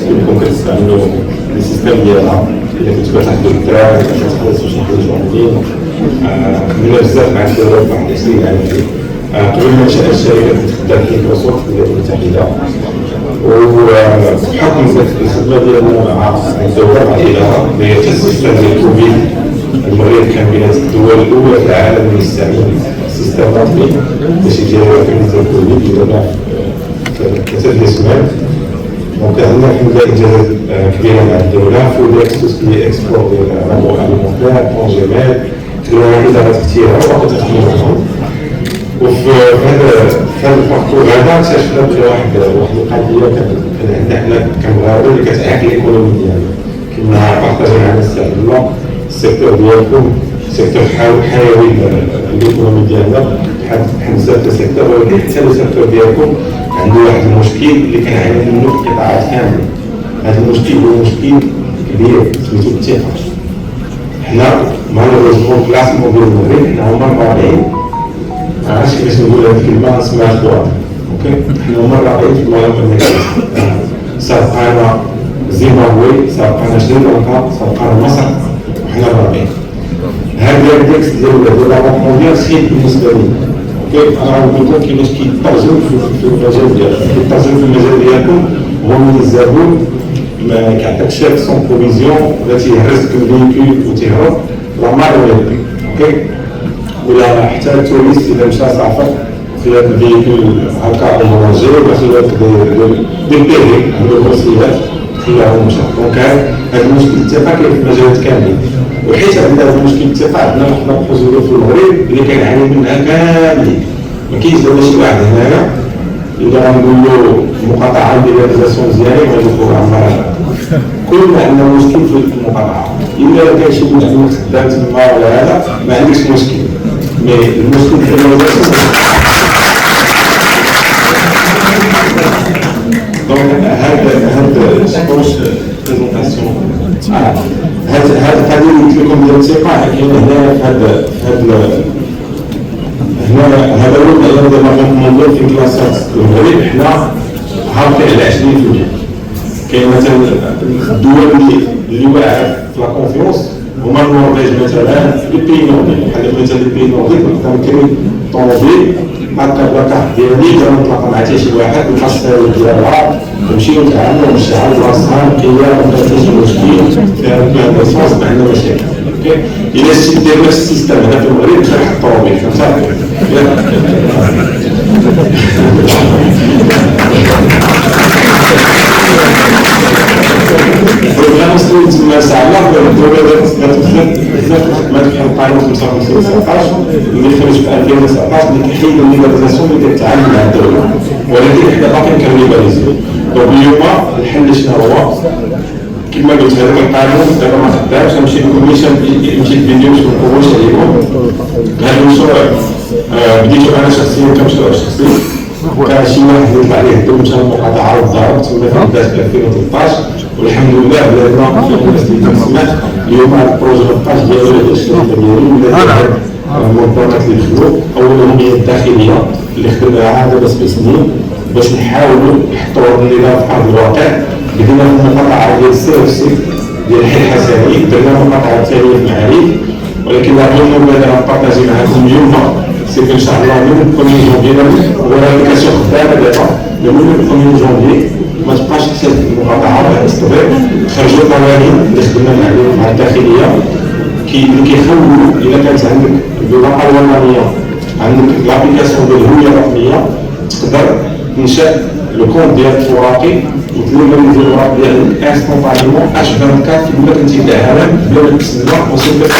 كلكم كتستعملوا السيستم ديالها الا كنتو كتاخذوا الدراهم كتخلصوا شي حاجه واحدين من بزاف مع الدول واحد 20 عام قبل ما نشأ الشركه كنت خدام في مايكروسوفت في الولايات المتحده وبحكم الخدمه ديالنا مع الدوله العائله اللي هي السيستم ديال كوفيد المغرب كان بين الدول الاولى في العالم اللي يستعمل السيستم الرقمي باش يديروا كميزه كوفيد اللي هنا في 3 سنوات. دونك عندنا الحمد لله انجازات كبيره مع الدوله في ليكسبورت اكسبور ديال رابور اليمونتير كونجيمات خدمنا ادارات كثيره وباقي تخدموا وفي هذا الفاكتور هذا اكتشفنا بلي واحد القضيه كان عندنا حنا كمغاربه اللي كتعيق الايكونومي ديالنا كنا بارطاجي معنا السعر السيكتور ديالكم سيكتور حيوي الايكونومي ديالنا بحال بزاف السيكتور ولكن حتى السيكتور ديالكم عنده واحد المشكل اللي كنعاني منه في القطاعات كامله. هذا المشكل هو مشكل كبير سميتو الثقه. حنا مالوروزمون كلاسمون ديال المغرب حنا هما الرابعين عرفتش كيفاش نقول هذه الكلمه اسمها اخوات اوكي حنا هما الرابعين في المنظمه المغربيه سابقانا زيمبابوي سابقانا سريلانكا سابقانا مصر وحنا الرابعين. هذا الديكس ديال الرابط مونديال سخيف بالنسبه لي اوكي انا غنقول لكم كيفاش كيترجم في المجال ديالكم كيترجم في المجال ديالكم هو من الزبون ما كيعطيكش سون بروفيزيون ولا تيهرسك الفيكول وتيهرب لا مار اوكي ولا حتى التوريست اذا مشى سافر في هذا الفيكول هكا امونجي ولا خلاك دير بيري عنده الوصيات خلاه مشى. دونك هذا المشكل الثقه كاين في المجالات كاملين وحيت عندنا هذا المشكل الثقه عندنا واحد البروسيدور في المغرب اللي كنعاني منها كاملين. ما كاينش دابا شي واحد هنايا الا غنقول له المقاطعه ديال الريزاسيون ديالي غادي يقول عمرها كلنا عندنا مشكل في المقاطعه الا كان شي واحد خدام تما ولا هذا ما عندكش مشكل مي المشكل في الريزاسيون. دونك هذا سبوش بريزونطاسيون هذا القضيه اللي قلت لكم ديال الثقه كاين هنا في هذا هو الايام ديال المونديال في كلاسات المغرب حنا هابطين على 20%. كاين مثلا الدول اللي واعره في لا كونفيونس هما النرويج مثلا لي بيي نورديك بحال مثلا لي بيي نورديك كنمكن طوموبيل هكا بلاكارت ديالي كنطلق مع حتى شي واحد بالباسبور ديالها نمشيو نتعاملوا مع شي عاد راسها كاينه ما كاينش مشكل فيها ليسونس ما عندنا مشاكل اوكي. الا شتي دير نفس السيستم هنا في المغرب مش راح الطوموبيل فهمتي البرنامج اللي تما ساعه الدوله بزاف الخدمات بحال القانون 55 19 اللي خرج في 2019 اللي كيحيد الليبراليزاسيون اللي كتعامل مع الدوله ولكن حنا باقيين كنليبراليزيو. دونك اليوم الحل شنو هو؟ كما قلت هذاك القانون دابا ما خدامش نمشي لكم نمشي الفيديو باش ما نقولوش عليكم. هذا المشروع بديتو انا شخصيا كمشروع شخصي كان شي واحد يطلع عليه الدوم مشى المقاطعه والضرب تما بدات في 2013 والحمد لله بلادنا في الناس اللي تسمعت اليوم هذا البروجي الطاج ديالو الشركه ديالي ولا المنظمات اللي دخلوا اولهم هي الداخليه اللي خدمنا عاد دابا 7 سنين باش نحاولوا نحطوا النظام في ارض الواقع. بدينا في المقاطعه ديال السيرفسي ديال الحي الحسني درنا المقاطعه الثانيه في المعارف ولكن لا بغينا ولادنا نبارطاجي معكم اليوم سي ان شاء الله من 1 جونفي ولا لابليكاسيون خدامه دابا من 1 جونفي ما تبقاش حتى المقاطعه بهذا الطريق خرجوا قوانين اللي خدمنا مع الداخليه اللي كيخولوا الا كانت عندك البطاقه الوطنيه عندك لابليكاسيون ديال الهويه الرقميه تقدر تنشا لو كونت ديالك الوراقي وتلم ديال الوراق ديالك انستونطانيمون اش 24 كيما كنتي في العالم بلا ما تكسب لا وصلت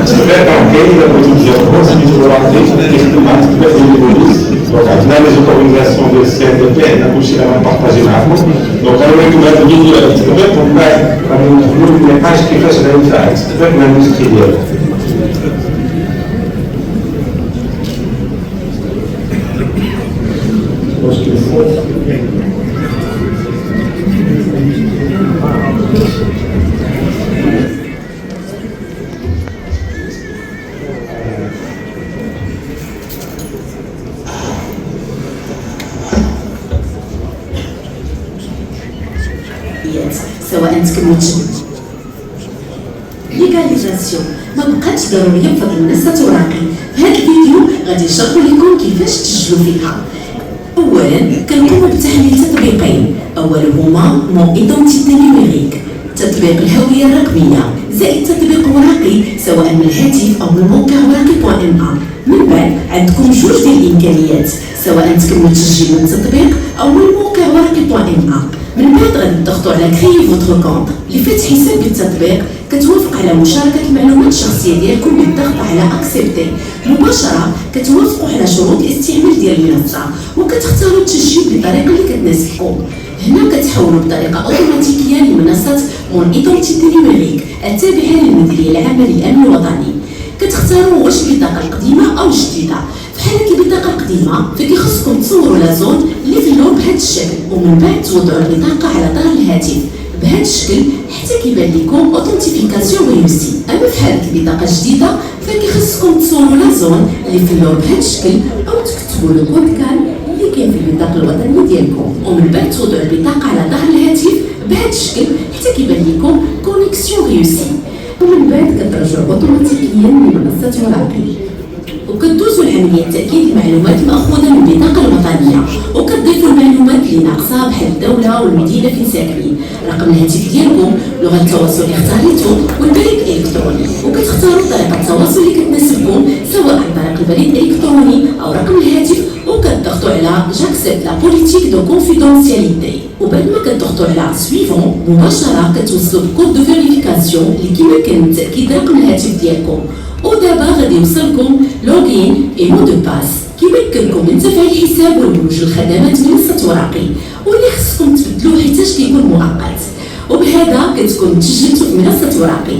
التبع كاين الا بغيتو تجربوا سميتو الوراق كيخدم مع التبع ديال البوليس. دونك عندنا لي زوتوريزاسيون ديال السي ان دي بي عندنا كلشي اللي غنبارطاجي معكم. دونك غنوريكم هذا الفيديو على التبع ومن بعد غادي ندخلوا في النقاش كيفاش غينفع التبع مع المشكل ديالو. سواء تكملت ليغاليزاسيون ما بقاتش ضروريه بفضل منصه اوراقي. في هذا الفيديو غادي نشرح لكم كيفاش تسجلوا فيها. اولا كنقوموا بتحميل تطبيقين، اولهما مون ايدونتيتي نيميريك تطبيق الهويه الرقميه زائد تطبيق ورقي سواء من الهاتف او من موقع ورقي.ma. من بعد عندكم جوج ديال الامكانيات، سواء تكملوا التسجيل من التطبيق او من موقع ورقي.ma. من بعد غادي تضغطوا على كريي فوتر كونط لفتح حساب بالتطبيق، كتوافق على مشاركه المعلومات الشخصيه ديالكم بالضغط على اكسبتي. مباشره كتوافقوا على شروط الاستعمال ديال المنصه وكتختاروا التسجيل بالطريقه اللي كتناسبكم. هنا كتحولوا بطريقه اوتوماتيكيه لمنصه مون ايدونتيتي نيميريك التابعه للمديريه العامه للامن الوطني. كتختاروا واش البطاقه القديمه او الجديده. في حاله البطاقه القديمه فكيخصكم تصوروا لا زون اللي في اللون بهذا الشكل، ومن بعد توضعوا البطاقه على ظهر الهاتف بهذا الشكل حتى كيبان لكم اوثنتيفيكاسيون ريوسي. اما في حاله البطاقه الجديده فكيخصكم تصوروا لا زون اللي في اللون بهذا الشكل او تكتبوا لو كود كان اللي كاين في البطاقه الوطنيه ديالكم، ومن بعد توضعوا البطاقه على ظهر الهاتف بهذا الشكل حتى كيبان لكم كونيكسيون ريوسي، ومن بعد كترجعوا اوتوماتيكيا لمنصه اوراقي وكدوزوا العمليه تاكيد المعلومات الماخوذه من البطاقه الوطنيه، وكتضيفوا المعلومات اللي ناقصه بحال الدوله والمدينه فين ساكنين، رقم الهاتف ديالكم، لغه التواصل اللي اختاريتو والبريد الالكتروني، وكتختاروا طريقه التواصل اللي كتناسبكم سواء عن طريق البريد الالكتروني او رقم الهاتف، وكتضغطوا على جاكسبت لا بوليتيك دو كونفيدونسياليتي. وبعد ما كتضغطوا على سويفون مباشره كتوصلوا بالكود دو فيريفيكاسيون اللي كيمكن تاكيد رقم الهاتف ديالكم. ودابا غادي يوصلكم لوغين اي مو دو باس كيمكنكم من تفعيل الحساب والولوج للخدمات منصه اوراقي، واللي خصكم تبدلوه حيتاش كيكون مؤقت. وبهذا كتكون تسجلتوا في منصه اوراقي